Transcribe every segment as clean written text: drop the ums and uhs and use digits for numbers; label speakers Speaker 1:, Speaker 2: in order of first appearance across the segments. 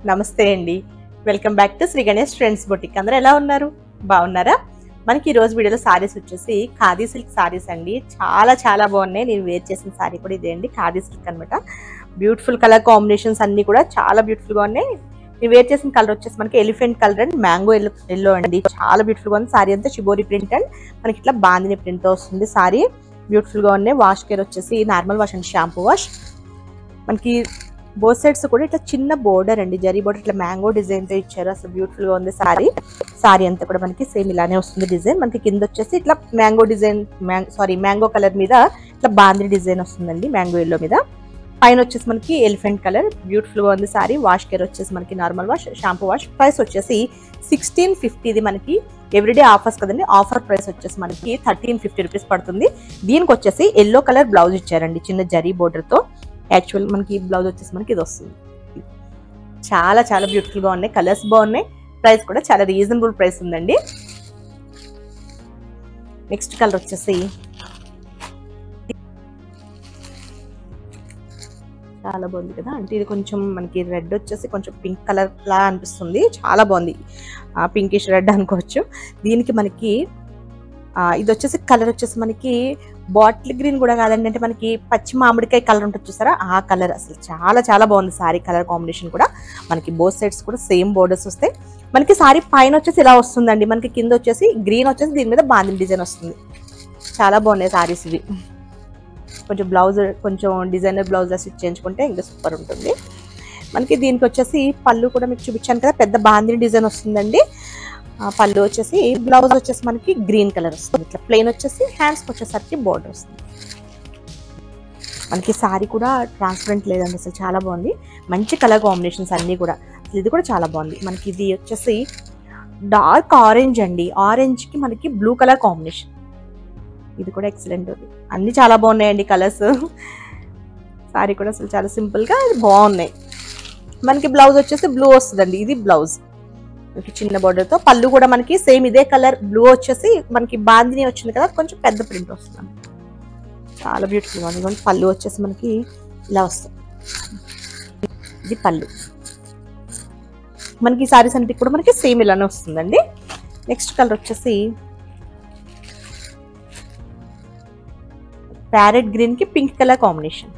Speaker 1: నమస్తే అండి, welcome back to Shri Ganesh friends boutique. అందరూ ఎలా ఉన్నారు? బాగున్నారా? మనకి ఈ రోజు వీడియోలో సారీస్ వచ్చేసి ఖాదీ సిల్క్ సారీస్ అండి. చాలా చాలా బాగున్నాయి. నేను వేర్ చేసిన సారీ కూడా ఇదే అండి, ఖాదీ సిల్క్ అనమాట. బ్యూటిఫుల్ కలర్ కాంబినేషన్స్ అన్ని కూడా చాలా బ్యూటిఫుల్ గా ఉన్నాయి. నేను వేర్ చేసిన కలర్ వచ్చేసి మనకి elephant colour and mango yellow అండి. చాలా బ్యూటిఫుల్ గా ఉంది. సారీ అంతా షిబోరి ప్రింట్ అండ్ మనకి ఇట్లా బాందిని ప్రింట్ తో వస్తుంది. సారీ బ్యూటిఫుల్ గా ఉన్నాయి. వాష్ కేర్ వచ్చేసి normal wash and shampoo wash. మనకి బోత్ సైడ్స్ కూడా ఇట్లా చిన్న బోర్డర్ అండి, జరీ బోర్డర్ ఇట్లా మ్యాంగో డిజైన్ తో ఇచ్చారు. అసలు బ్యూటిఫుల్ గా ఉంది సారీ. సారీ అంతా కూడా మనకి సేమ్ ఇలానే వస్తుంది డిజైన్. మనకి కింద వచ్చేసి ఇట్లా మ్యాంగో డిజైన్, మ్యాంగో కలర్ మీద ఇట్లా బాంద్రీ డిజైన్ వస్తుందండి, మ్యాంగో ఎల్లో మీద. పైన వచ్చేసి మనకి ఎలిఫెంట్ కలర్ బ్యూటిఫుల్ గా ఉంది సారీ. వాష్ కేర్ వచ్చేసి మనకి normal wash, shampoo wash. Price వచ్చేసి 1650. ఇది మనకి ఎవ్రీడే ఆఫర్స్ కదండి. ఆఫర్ ప్రైస్ వచ్చేసి మనకి 1350 రూపీస్ పడుతుంది. దీనికి వచ్చేసి ఎల్లో కలర్ బ్లౌజ్ ఇచ్చారండి, చిన్న జరీ బోర్డర్ తో. యాక్చువల్ మనకి బ్లౌజ్ వచ్చేసి మనకి ఇది వస్తుంది. చాలా చాలా బ్యూటిఫుల్ గా ఉన్నాయి, కలర్స్ బాగున్నాయి. ప్రైస్ కూడా చాలా రీజనబుల్ ప్రైస్ ఉందండి. నెక్స్ట్ కలర్ వచ్చేసి చాలా బాగుంది కదా, అంటే ఇది కొంచెం మనకి రెడ్ వచ్చేసి కొంచెం పింక్ కలర్ లా అనిపిస్తుంది. చాలా బాగుంది, పింకిష్ రెడ్ అనుకోవచ్చు. దీనికి మనకి ఇది వచ్చేసి కలర్ వచ్చేసి మనకి బాటిల్ గ్రీన్ కూడా కాదండి, అంటే మనకి పచ్చి మామిడికాయ కలర్ ఉంటుంది చూసారా, ఆ కలర్. అసలు చాలా చాలా బాగుంది సారీ కలర్ కాంబినేషన్ కూడా. మనకి బోత్ సైడ్స్ కూడా సేమ్ బోర్డర్స్ వస్తాయి. మనకి సారీ పైన వచ్చేసి ఇలా వస్తుందండి, మనకి కింద వచ్చేసి గ్రీన్ వచ్చేసి దీని మీద బాందిని డిజైన్ వస్తుంది. చాలా బాగున్నాయి సారీస్ ఇవి. కొంచెం బ్లౌజ్ కొంచెం డిజైనర్ బ్లౌజ్ స్టిచ్ చేయించుకుంటే ఇంకా సూపర్ ఉంటుంది. మనకి దీనికి వచ్చేసి పళ్ళు కూడా మీకు చూపించాను కదా, పెద్ద బాందిని డిజైన్ వస్తుందండి. పళ్ళు వచ్చేసి, బ్లౌజ్ వచ్చేసి మనకి గ్రీన్ కలర్ వస్తుంది. ఇట్లా ప్లెయిన్ వచ్చేసి హ్యాండ్స్కి వచ్చేసరికి బోర్డర్ వస్తుంది. మనకి సారీ కూడా ట్రాన్స్పరెంట్ లేదండి, అసలు చాలా బాగుంది. మంచి కలర్ కాంబినేషన్స్ అన్నీ కూడా. ఇది కూడా చాలా బాగుంది. మనకి ఇది వచ్చేసి డార్క్ ఆరెంజ్ అండి, ఆరెంజ్ కి మనకి బ్లూ కలర్ కాంబినేషన్. ఇది కూడా ఎక్సలెంట్ ఉంది. అన్ని చాలా బాగున్నాయండి కలర్స్. సారీ కూడా అసలు చాలా సింపుల్ గా బాగున్నాయి. మనకి బ్లౌజ్ వచ్చేసి బ్లూ వస్తుందండి, ఇది బ్లౌజ్ చిన్న బోర్డర్ తో. పళ్ళు కూడా మనకి సేమ్ ఇదే కలర్ బ్లూ వచ్చేసి మనకి బాందిని వచ్చింది కదా, కొంచెం పెద్ద ప్రింట్ వస్తుంది. చాలా బ్యూటిఫుల్ గా ఉంది. పళ్ళు వచ్చేసి మనకి ఇలా వస్తుంది, ఇది పళ్ళు. మనకి సారీస్ అంటే కూడా మనకి సేమ్ ఇలానే వస్తుందండి. నెక్స్ట్ కలర్ వచ్చేసి ప్యారెట్ గ్రీన్ కి pink colour combination.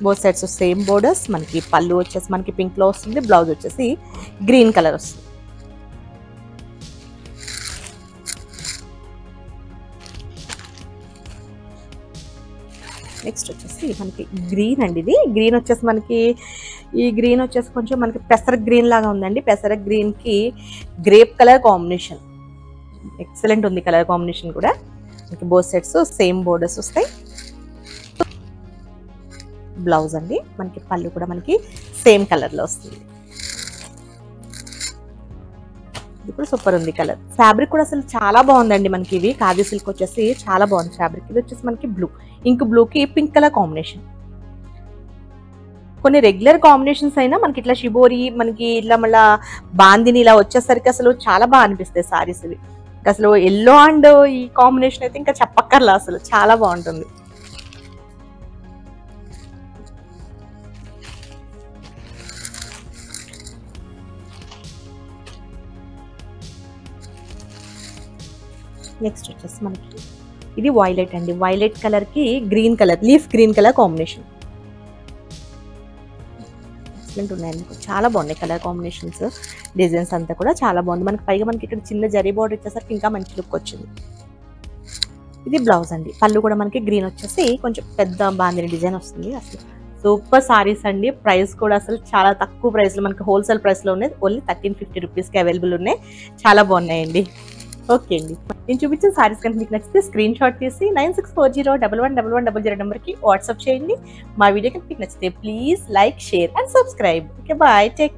Speaker 1: Both sides same borders. మనకి పళ్ళు వచ్చేసి మనకి పింక్ లో వస్తుంది, బ్లౌజ్ వచ్చేసి గ్రీన్ కలర్ వస్తుంది. నెక్స్ట్ వచ్చేసి మనకి గ్రీన్ అండి. ఇది గ్రీన్ వచ్చేసి మనకి, ఈ గ్రీన్ వచ్చేసి కొంచెం మనకి పెసర గ్రీన్ లాగా ఉందండి. పెసర గ్రీన్ కి గ్రేప్ కలర్ కాంబినేషన్. ఎక్సలెంట్ ఉంది కలర్ కాంబినేషన్ కూడా. మనకి బోత్ సైడ్స్ సేమ్ బోర్డర్స్ వస్తాయి. బ్లౌజ్ అండి, మనకి పళ్ళు కూడా మనకి సేమ్ కలర్ లో వస్తుంది. ఇది కూడా సూపర్ ఉంది కలర్. ఫ్యాబ్రిక్ కూడా అసలు చాలా బాగుందండి. మనకి ఇవి ఖాదీ సిల్క్ వచ్చేసి చాలా బాగుంది ఫ్యాబ్రిక్. ఇది వచ్చేసి మనకి బ్లూ, ఇంక్ బ్లూ కి పింక్ కలర్ కాంబినేషన్. కొన్ని రెగ్యులర్ కాంబినేషన్స్ అయినా మనకి ఇట్లా షిబోరి, మనకి ఇట్లా మళ్ళా బాందిని ఇలా వచ్చేసరికి అసలు చాలా బాగా అనిపిస్తాయి సారీస్ ఇవి. అసలు ఎల్లో అండ్ ఈ కాంబినేషన్ అయితే ఇంకా చెప్పక్కర్లా, అసలు చాలా బాగుంటుంది. నెక్స్ట్ వచ్చేసి మనకి ఇది వైలెట్ అండి, వైలెట్ కలర్ కి green colour, leaf green colour combination. Excellent ఉన్నాయండి, చాలా బాగున్నాయి కలర్ కాంబినేషన్స్. డిజైన్స్ అంతా కూడా చాలా బాగుంది. మనకి పైగా మనకి ఇక్కడ చిన్న జరీ బోర్డర్ వచ్చేసరికి ఇంకా మంచి లుక్ వచ్చింది. ఇది బ్లౌజ్ అండి. పళ్ళు కూడా మనకి గ్రీన్ వచ్చేసి కొంచెం పెద్ద బాందిని డిజైన్ వస్తుంది. అసలు సూపర్ సారీస్ అండి. ప్రైస్ కూడా అసలు చాలా తక్కువ ప్రైస్ లో, మనకి హోల్సేల్ ప్రైస్ లో ఉన్నాయి. ఓన్లీ 1350 రూపీస్ కి అవైలబుల్ ఉన్నాయి. చాలా బాగున్నాయండి. ఓకే అండి, నేను చూపించిన సారీస్ కనుక మీకు నచ్చితే స్క్రీన్ షాట్ తీసి 9640111100 నెంబర్కి వాట్సాప్ చేయండి. మా వీడియో కనుక మీకు నచ్చితే please like, share and subscribe. Okay, bye, take